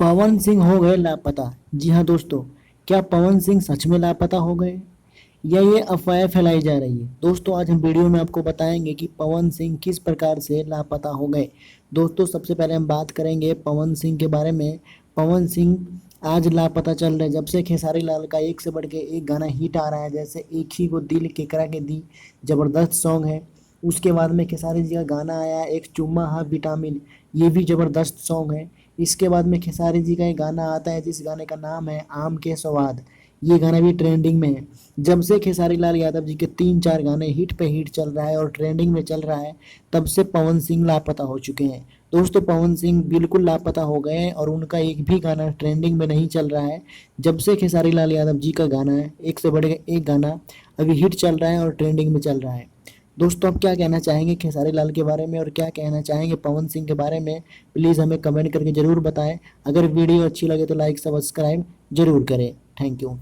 पवन सिंह हो गए लापता। जी हाँ दोस्तों, क्या पवन सिंह सच में लापता हो गए या ये अफवाहें फैलाई जा रही है? दोस्तों आज हम वीडियो में आपको बताएंगे कि पवन सिंह किस प्रकार से लापता हो गए। दोस्तों सबसे पहले हम बात करेंगे पवन सिंह के बारे में। पवन सिंह आज लापता चल रहे, जब से खेसारी लाल का एक से बढ़ के एक गाना हिट आ रहा है, जैसे एक ही को दिल केकरा के दी, जबरदस्त सॉन्ग है। उसके बाद में खेसारी जी का गाना आया एक चुम्मा हा विटामिन, ये भी जबरदस्त सॉन्ग है। इसके बाद में खेसारी जी का एक गाना आता है जिस गाने का नाम है आम के स्वाद, ये गाना भी ट्रेंडिंग में है। जब से खेसारी लाल यादव जी के 3-4 गाने हिट पे हिट चल रहा है और ट्रेंडिंग में चल रहा है, तब से पवन सिंह लापता हो चुके हैं। दोस्तों पवन सिंह बिल्कुल लापता हो गए हैं और उनका एक भी गाना ट्रेंडिंग में नहीं चल रहा है। जब से खेसारी लाल यादव जी का गाना है एक से बढ़ के एक गाना अभी हिट चल रहा है और ट्रेंडिंग में चल रहा है। दोस्तों आप क्या कहना चाहेंगे खेसारी लाल के बारे में और क्या कहना चाहेंगे पवन सिंह के बारे में, प्लीज़ हमें कमेंट करके ज़रूर बताएं। अगर वीडियो अच्छी लगे तो लाइक सब्सक्राइब जरूर करें। Thank you.